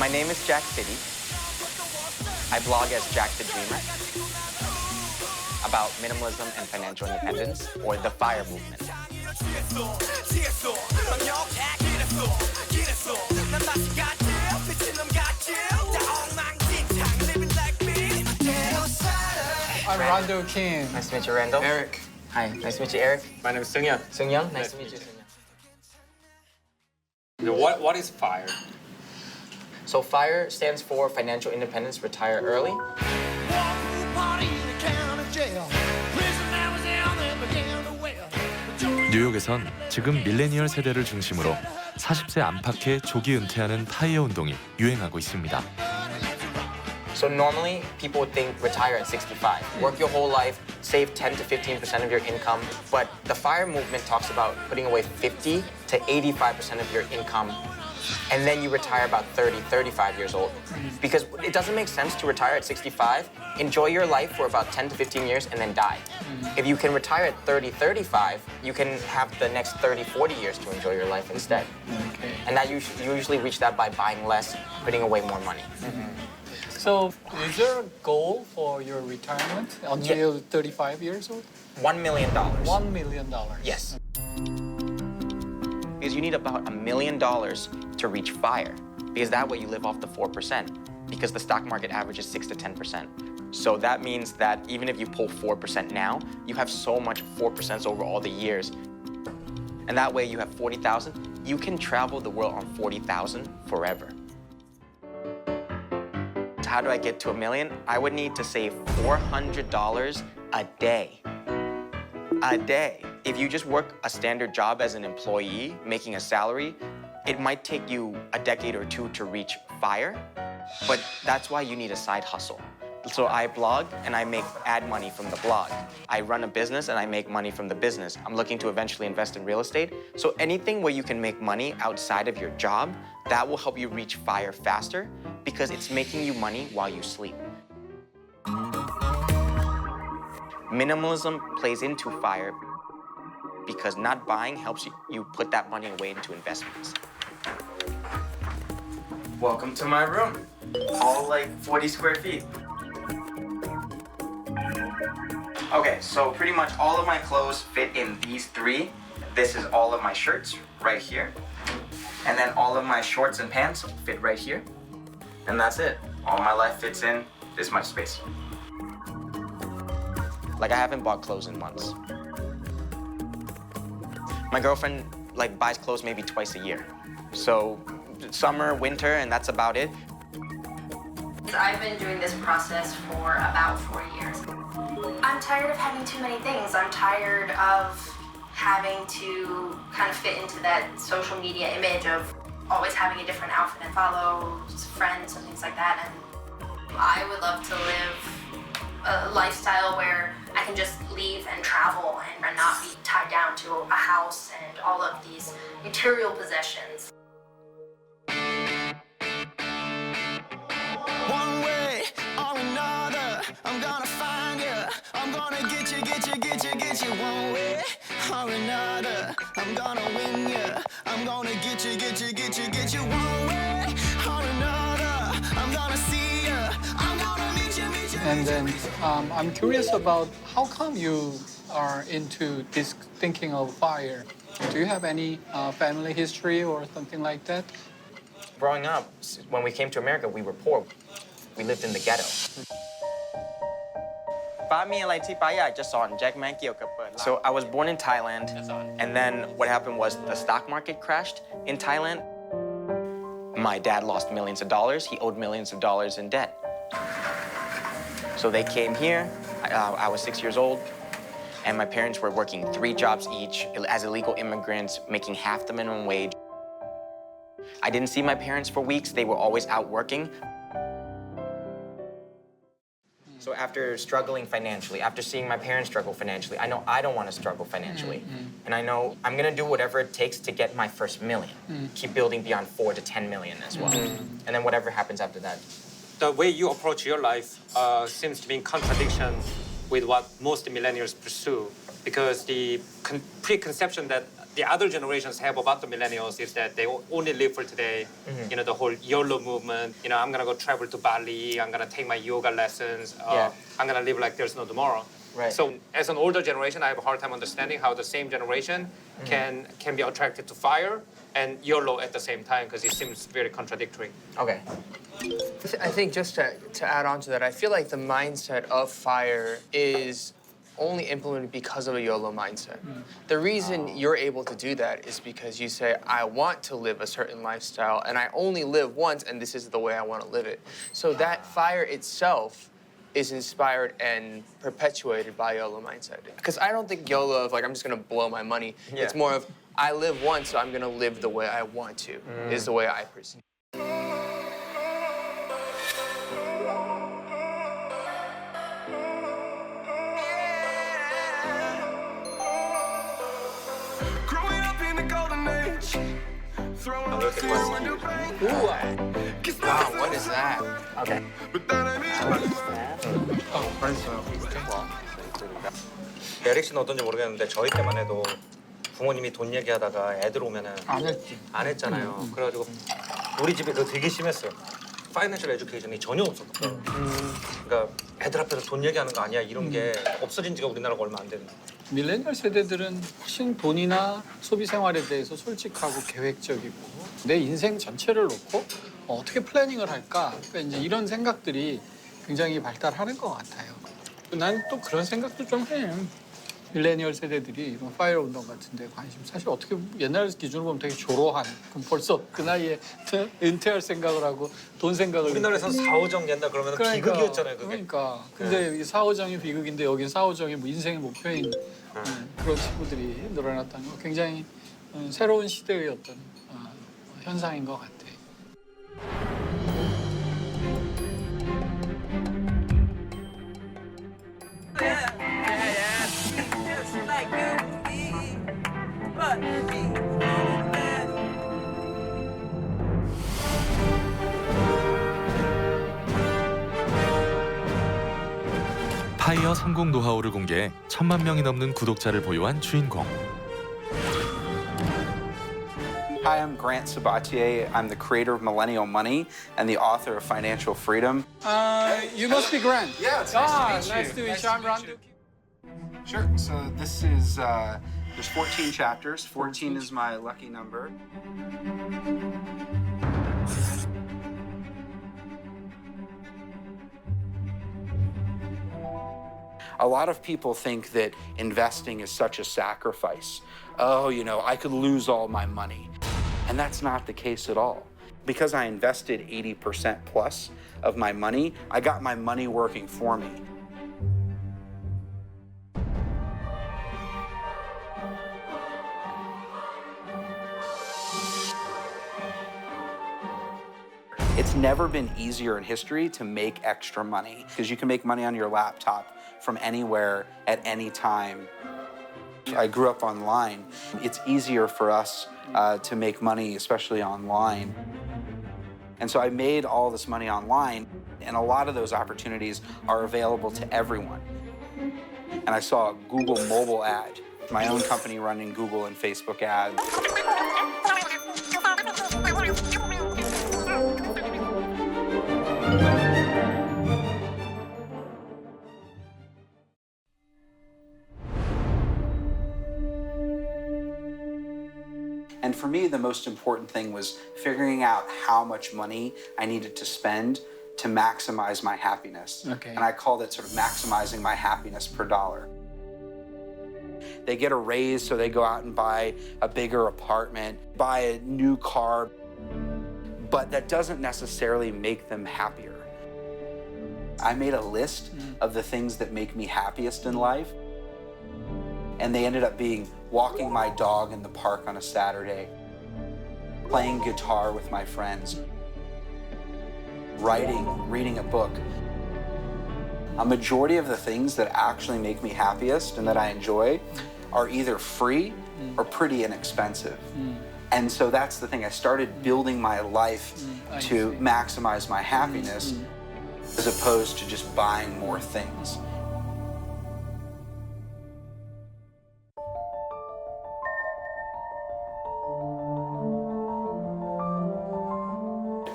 My name is Jack City. I blog as Jack the Dreamer about minimalism and financial independence, or the FIRE movement. I'm Randall King. Nice to meet you, Randall. Eric. Hi, nice to meet you, Eric. My name is Seung-young. Seung-young, nice to meet you, Seung-young. What is FIRE? So FIRE stands for Financial Independence, Retire Early. 뉴욕에선 지금 밀레니얼 세대를 중심으로 40세 안팎의 조기 은퇴하는 타이어 운동이 유행하고 있습니다. So normally, people would think retire at 65. Work your whole life, save 10 to 15% of your income. But the FIRE movement talks about putting away 50 to 85% of your income, and then you retire about 30, 35 years old. Because it doesn't make sense to retire at 65, enjoy your life for about 10 to 15 years, and then die. If you can retire at 30, 35, you can have the next 30, 40 years to enjoy your life instead. Okay. And that you usually reach that by buying less, putting away more money. So, is there a goal for your retirement until 35 years old? $1 million. $1 million. Yes. Because you need about $1 million to reach FIRE. Because that way you live off the 4%. Because the stock market averages 6 to 10%. So that means that even if you pull 4% now, you have so much 4% over all the years. And that way you have 40,000. You can travel the world on 40,000 forever. How do I get to $1 million? I would need to save $400 a day. A day. If you just work a standard job as an employee, making a salary, it might take you a decade or two to reach FIRE, but that's why you need a side hustle. So I blog and I make ad money from the blog. I run a business and I make money from the business. I'm looking to eventually invest in real estate. So anything where you can make money outside of your job, that will help you reach FIRE faster because it's making you money while you sleep. Minimalism plays into FIRE because not buying helps you put that money away into investments. Welcome to my room. All like 40 square feet. Okay, so pretty much all of my clothes fit in these three. This is all of my shirts right here. And then all of my shorts and pants fit right here. And that's it. All my life fits in this much space. Like I haven't bought clothes in months. My girlfriend buys clothes maybe twice a year. So summer, winter, and that's about it. I've been doing this process for about 4 years. I'm tired of having too many things. I'm tired of having to kind of fit into that social media image of always having a different outfit and follow friends and things like that. And I would love to live a lifestyle where I can just leave and travel and not be tied down to a house and all of these material possessions. One way or another, I'm gonna find you. I'm gonna get you. One way or another, I'm gonna win you. I'm gonna get you. One way or another, I'm gonna see you. I'm gonna meet you. And then I'm curious about how come you are into this thinking of FIRE? Do you have any family history or something like that? Growing up, when we came to America, we were poor. We lived in the ghetto. So I was born in Thailand, and then what happened was the stock market crashed in Thailand. My dad lost millions of dollars. He owed millions of dollars in debt. So they came here. I was 6 years old, and my parents were working 3 jobs each as illegal immigrants, making half the minimum wage. I didn't see my parents for weeks. They were always out working. So after struggling financially, after seeing my parents struggle financially, I know I don't want to struggle financially. And I know I'm going to do whatever it takes to get my first million. Keep building beyond 4 to 10 million as well. And then whatever happens after that. The way you approach your life seems to be in contradiction with what most millennials pursue, because the preconception that the other generations have about the millennials is that they only live for today. You know, the whole YOLO movement. You know, I'm gonna go travel to Bali. I'm gonna take my yoga lessons. I'm gonna live like there's no tomorrow. Right. So as an older generation, I have a hard time understanding how the same generation can be attracted to fire and YOLO at the same time because it seems very contradictory. Okay. I think just to add on to that, I feel like the mindset of fire is only implemented because of a YOLO mindset. The reason you're able to do that is because you say, I want to live a certain lifestyle and I only live once and this is the way I want to live it. So that fire itself is inspired and perpetuated by YOLO mindset. Because I don't think YOLO of like, I'm just gonna blow my money. It's more of, I live once, so I'm gonna live the way I want to, is the way I perceive. Growing up in the golden age, throwing look at through what's window cute. pane. Wow, what is that? Okay. But that ain't 에릭 씨는 어떤지 모르겠는데 저희 때만 해도 부모님이 돈 얘기하다가 애들 오면은 안 했지. 안 했잖아요. 그래가지고 우리 집에 그거 되게 심했어요. 파이낸셜 에듀케이션이 전혀 없었거든요. 그러니까 애들 앞에서 돈 얘기하는 거 아니야 이런 게 없어진 지가 우리나라가 얼마 안 됐는데. 밀레니얼 세대들은 훨씬 돈이나 소비 생활에 대해서 솔직하고 계획적이고 내 인생 전체를 놓고 어떻게 플래닝을 할까? 그러니까 이제 이런 생각들이 굉장히 발달하는 것 같아요. 난 또 그런 생각도 좀 해. 밀레니얼 세대들이 이런 파이어 운동 같은 데 관심 사실 어떻게 옛날 기준으로 보면 되게 조로한 그럼 벌써 그 나이에 은퇴할 생각을 하고 돈 생각을 우리나라에서는 사오정 옛날 그러면 비극이었잖아요 그게. 그러니까 근데 이 사오정이 비극인데 여긴 사오정이 뭐 인생의 목표인 그런 친구들이 늘어났다는 거 굉장히 새로운 시대의 어떤 현상인 것 같아. 파이어 성공 노하우를 공개해 1,000만 명이 넘는 구독자를 보유한 주인공. Hi, I'm Grant Sabatier. I'm the creator of Millennial Money and the author of Financial Freedom. You must be Grant. Yeah, it's nice to meet you. Nice to meet you. I'm Ron. Sure. So this is, there's 14 chapters. 14 is my lucky number. A lot of people think that investing is such a sacrifice. Oh, you know, I could lose all my money. And that's not the case at all. Because I invested 80% plus of my money, I got my money working for me. It's never been easier in history to make extra money because you can make money on your laptop from anywhere at any time. I grew up online. It's easier for us to make money, especially online. And so I made all this money online, and a lot of those opportunities are available to everyone. And I saw a Google mobile ad, my own company running Google and Facebook ads. And for me, the most important thing was figuring out how much money I needed to spend to maximize my happiness. Okay. And I called it sort of maximizing my happiness per dollar. They get a raise, so they go out and buy a bigger apartment, buy a new car, but that doesn't necessarily make them happier. I made a list of the things that make me happiest in life, and they ended up being walking my dog in the park on a Saturday, playing guitar with my friends, writing, reading a book. A majority of the things that actually make me happiest and that I enjoy are either free or pretty inexpensive. And so that's the thing. I started building my life to maximize my happiness as opposed to just buying more things.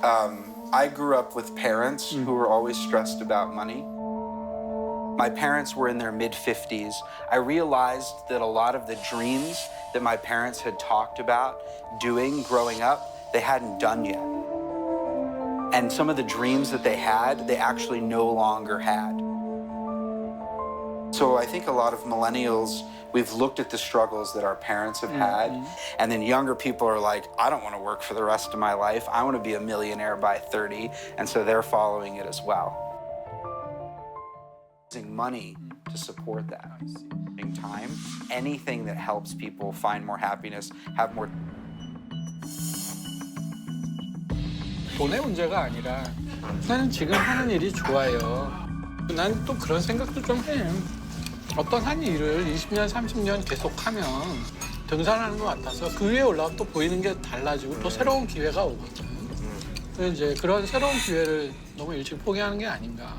I grew up with parents who were always stressed about money. My parents were in their mid-50s. I realized that a lot of the dreams that my parents had talked about doing growing up, they hadn't done yet. And some of the dreams that they had, they actually no longer had. So I think a lot of millennials, we've looked at the struggles that our parents have had, and then younger people are like, I don't want to work for the rest of my life. I want to be a millionaire by 30, and so they're following it as well. Using money to support that. In time, anything that helps people find more happiness, have more. 돈의 문제가 아니라 나는 지금 하는 일이 좋아요. 난 또 그런 생각도 좀 해. 어떤 한 일을 20년, 30년 계속하면 등산하는 것 같아서 그 위에 올라가면 또 보이는 게 달라지고 또 새로운 기회가 오거든. 그래서 이제 그런 새로운 기회를 너무 일찍 포기하는 게 아닌가.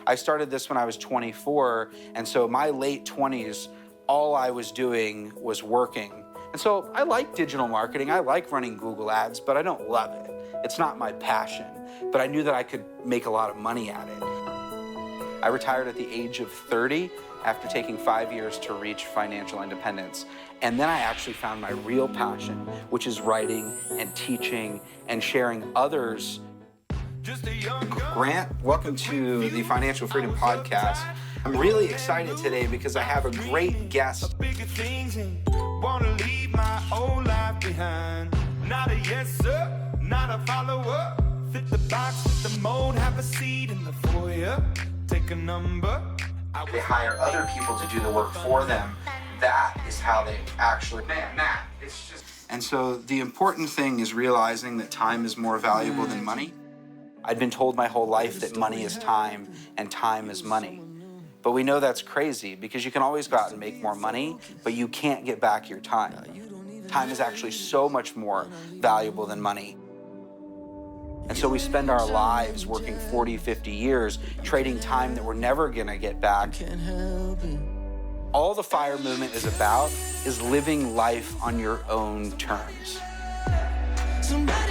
I started this when I was 24, and so my late 20s, all I was doing was working. And so I like digital marketing, I like running Google ads, but I don't love it. It's not my passion, but I knew that I could make a lot of money at it. I retired at the age of 30 after taking 5 years to reach financial independence. And then I actually found my real passion, which is writing and teaching and sharing others. Grant, welcome to the Financial Freedom Podcast. I'm really excited today because I have a great guest. Wanna leave my old life behind. Not a yes sir, not a follower. Fit the box, fit the mold, have a seat in the foyer. Take a number. They hire other people to do the work for them. That is how they actually, man, it's just. And so the important thing is realizing that time is more valuable than money. I'd been told my whole life that money is time and time is money. But we know that's crazy because you can always go out and make more money, but you can't get back your time. Time is actually so much more valuable than money. And so we spend our lives working 40, 50 years trading time that we're never gonna get back. All the FIRE movement is about is living life on your own terms. Somebody